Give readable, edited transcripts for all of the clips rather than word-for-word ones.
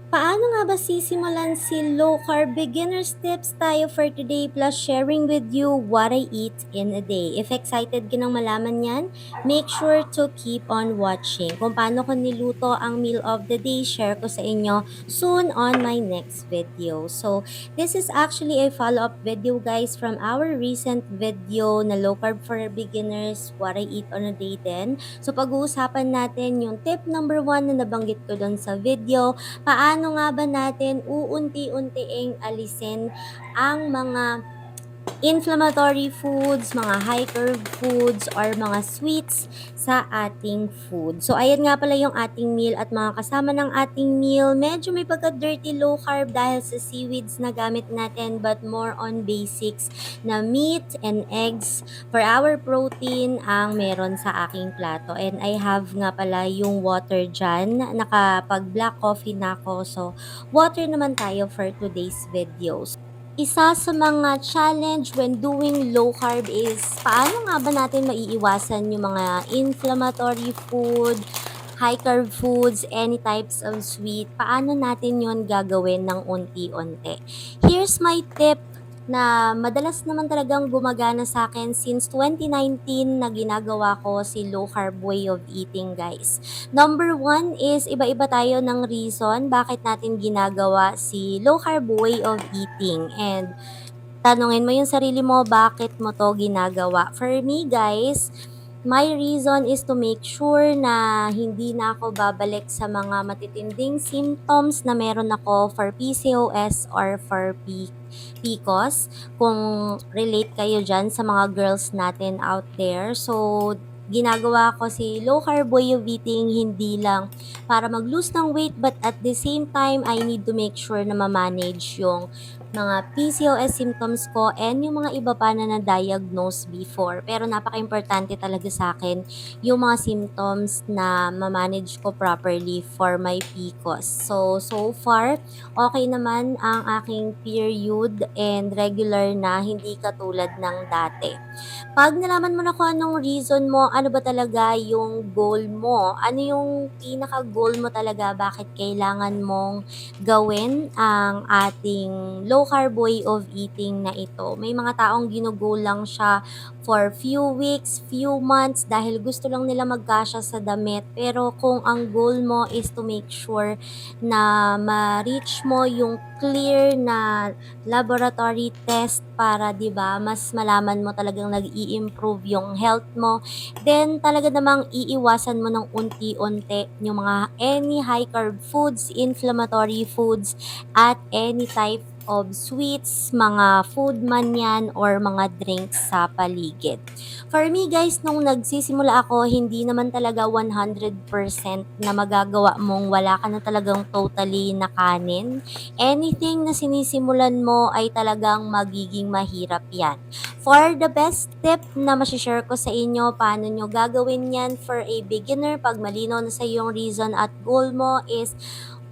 Paano nga ba sisimulan si low carb beginner tips tayo for today plus sharing with you what I eat in a day. If excited ka nang malaman yan, make sure to keep on watching. Kung paano ko niluto ang meal of the day, share ko sa inyo soon on my next video. So, this is actually a follow-up video guys from our recent video na low carb for beginners, what I eat on a day din. So, pag-uusapan natin yung tip number 1 na nabanggit ko doon sa video. Paano nga ba natin uunti-untiing alisin ang mga inflammatory foods, mga high carb foods, or mga sweets sa ating food. So, ayan nga pala yung ating meal at mga kasama ng ating meal. Medyo may pagka-dirty low carb dahil sa seaweeds na gamit natin but more on basics na meat and eggs for our protein ang meron sa aking plato. And I have nga pala yung water dyan. Nakapag-black coffee na ako. So, water naman tayo for today's video. Isa sa mga challenge when doing low carb is paano nga ba natin maiiwasan yung mga inflammatory food, high carb foods, any types of sweet? Paano natin yon gagawin ng unti-unti? Here's my tip na madalas naman talagang gumagana sa akin since 2019 na ginagawa ko si low carb way of eating guys. Number one is iba-iba tayo ng reason bakit natin ginagawa si low carb way of eating. And tanungin mo yung sarili mo, bakit mo to ginagawa? For me, guys, my reason is to make sure na hindi na ako babalik sa mga matitinding symptoms na meron ako for PCOS or for PCOS. Kung relate kayo dyan sa mga girls natin out there. So, ginagawa ko si low carb way of eating hindi lang para mag-lose ng weight but at the same time I need to make sure na ma-manage yung mga PCOS symptoms ko and yung mga iba pa na na-diagnose before. Pero napaka-importante talaga sa akin yung mga symptoms na ma-manage ko properly for my PCOS. So far, okay naman ang aking period and regular na hindi katulad ng dati. Pag nalaman mo na kung anong reason mo, ano ba talaga yung goal mo, ano yung pinaka-goal mo talaga, bakit kailangan mong gawin ang ating low carb way of eating na ito. May mga taong ginugo lang siya for few weeks, few months dahil gusto lang nila magkasya sa damit. Pero kung ang goal mo is to make sure na ma-reach mo yung clear na laboratory test para 'di ba mas malaman mo talagang nag-i-improve yung health mo, then talaga namang iiwasan mo ng unti-unti yung mga any high carb foods, inflammatory foods, at any type of sweets, mga food man yan or mga drinks sa paligid. For me guys, nung nagsisimula ako, hindi naman talaga 100% na magagawa mong wala ka na talagang totally na kanin. Anything na sinisimulan mo ay talagang magiging mahirap yan. For the best tip na masishare ko sa inyo, paano nyo gagawin yan for a beginner pag malinaw na sa yung reason at goal mo is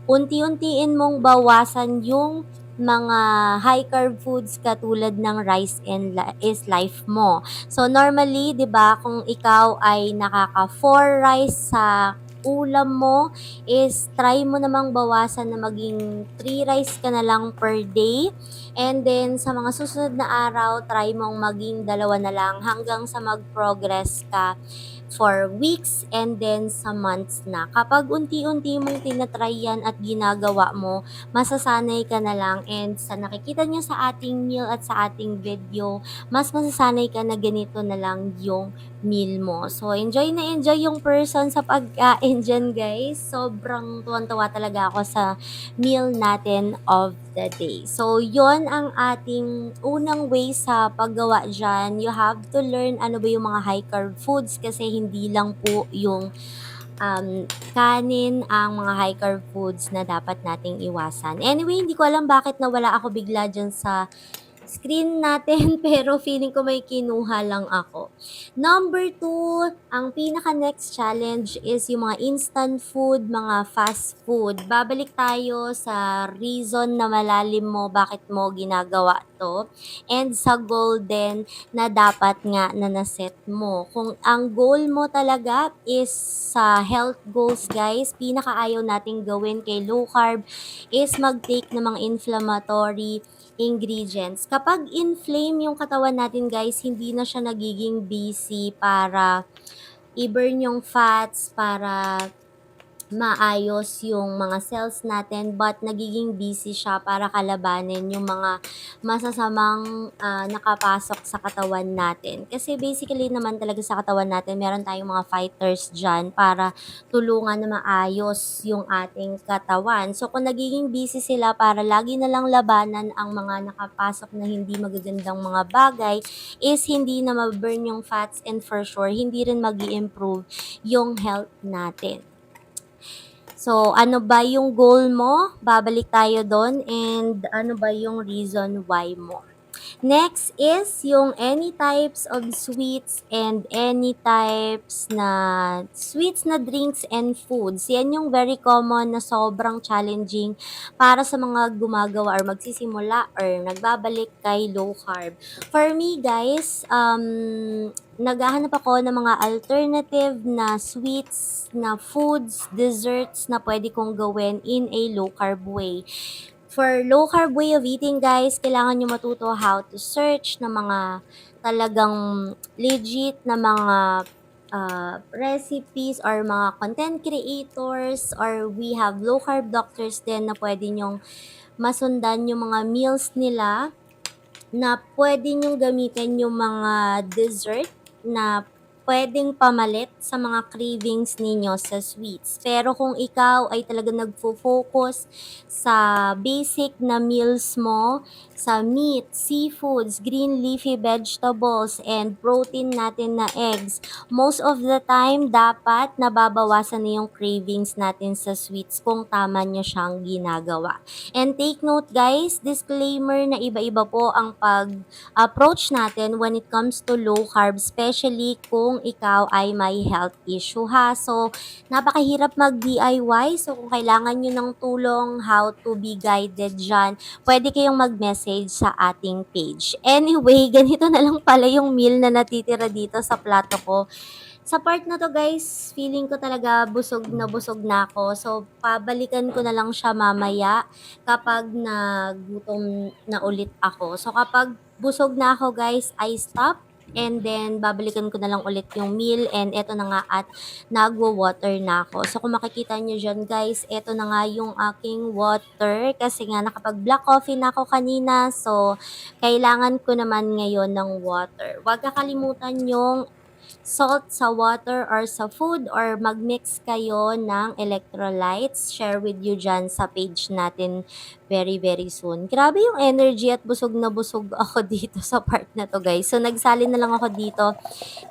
unti-untiin mong bawasan yung mga high carb foods katulad ng rice and is life mo. So normally, 'di ba, kung ikaw ay nakaka 4 rice sa ulam mo is try mo namang bawasan na maging 3 rice ka na lang per day. And then sa mga susunod na araw, try mong maging dalawa na lang hanggang sa mag-progress ka for weeks and then sa months na. Kapag unti-unti mong tinatry yan at ginagawa mo, masasanay ka na lang and sa nakikita nyo sa ating meal at sa ating video, mas masasanay ka na ganito na lang yung meal mo. So, enjoy na enjoy yung person sa pagkain dyan, guys. Sobrang tuwan-tuwa talaga ako sa meal natin of the day. So, yon ang ating unang way sa paggawa dyan. You have to learn ano ba yung mga high carb foods kasi hindi lang po yung kanin ang mga high carb foods na dapat nating iwasan. Anyway, hindi ko alam bakit nawala ako bigla dyan sa screen natin pero feeling ko may kinuha lang ako. Number two, ang pinaka next challenge is yung mga instant food, mga fast food. Babalik tayo sa reason na malalim mo bakit mo ginagawa dito and sa goal din na dapat nga na naset mo. Kung ang goal mo talaga is sa health goals guys, pinakaayaw nating gawin kay low carb is mag-take ng mga inflammatory ingredients. Kapag inflame yung katawan natin guys, hindi na siya nagiging busy para i-burn yung fats, para maayos yung mga cells natin but nagiging busy siya para kalabanin yung mga masasamang nakapasok sa katawan natin. Kasi basically naman talaga sa katawan natin, meron tayong mga fighters dyan para tulungan na maayos yung ating katawan. So kung nagiging busy sila para lagi na lang labanan ang mga nakapasok na hindi magagandang mga bagay, is hindi na ma-burn yung fats and for sure, hindi rin mag improve yung health natin. So, ano ba yung goal mo? Babalik tayo doon and ano ba yung reason why mo? Next is yung any types of sweets and any types na drinks and foods. Yan yung very common na sobrang challenging para sa mga gumagawa or magsisimula or nagbabalik kay low carb. For me guys, naghahanap ako ng mga alternative na sweets, na foods, desserts na pwede kong gawin in a low carb way. For low carb way of eating guys, kailangan nyo matuto how to search ng mga talagang legit na mga recipes or mga content creators, or we have low carb doctors din na pwede nyong masundan yung mga meals nila, na pwede nyong gamitin yung mga dessert na puwedeng pamalit sa mga cravings ninyo sa sweets. Pero kung ikaw ay talagang nagfo-focus sa basic na meals mo, sa meat, seafoods, green leafy vegetables, and protein natin na eggs, most of the time dapat nababawasan na yung cravings natin sa sweets kung tama niyo siyang ginagawa. And take note guys, disclaimer na iba-iba po ang pag-approach natin when it comes to low carb, especially kung ikaw ay may health issue ha. So, napakahirap mag-DIY. So, kung kailangan nyo ng tulong, how to be guided dyan, pwede kayong mag-message sa ating page. Anyway, ganito na lang pala yung meal na natitira dito sa plato ko. Sa part na 'to guys, feeling ko talaga busog na ako. So, pabalikan ko na lang siya mamaya kapag nagutom na ulit ako. So, kapag busog na ako guys, I stop and then babalikan ko na lang ulit yung meal, and eto na nga at nagwa-water na ako. So, kung makikita niyo diyan guys, eto na nga yung aking water kasi nga nakapag-black coffee na ako kanina. So, kailangan ko naman ngayon ng water. Huwag kakalimutan yung salt sa water or sa food, or mag-mix kayo ng electrolytes. Share with you dyan sa page natin very very soon. Grabe yung energy at busog na busog ako dito sa part na to guys. So nagsalin na lang ako dito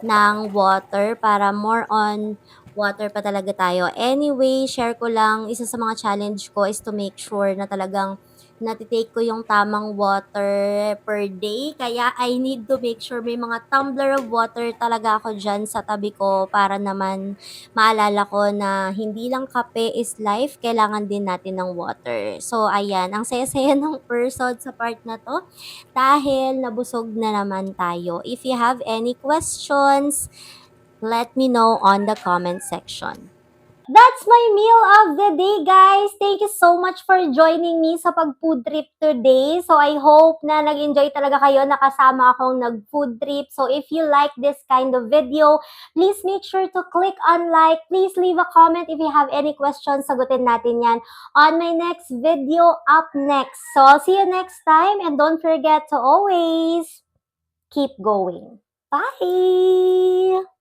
ng water para more on water pa talaga tayo. Anyway, share ko lang, isa sa mga challenge ko is to make sure na talagang natitake ko yung tamang water per day. Kaya I need to make sure may mga tumbler of water talaga ako dyan sa tabi ko para naman maalala ko na hindi lang kape is life, kailangan din natin ng water. So, ayan, ang saya-saya ng person sa part na to dahil nabusog na naman tayo. If you have any questions, let me know on the comment section. That's my meal of the day, guys. Thank you so much for joining me sa pag-food trip today. So, I hope na nag-enjoy talaga kayo, nakasama akong nag-food trip. So, if you like this kind of video, please make sure to click on like. Please leave a comment if you have any questions. Sagutin natin yan on my next video up next. So, I'll see you next time, and don't forget to always keep going. Bye!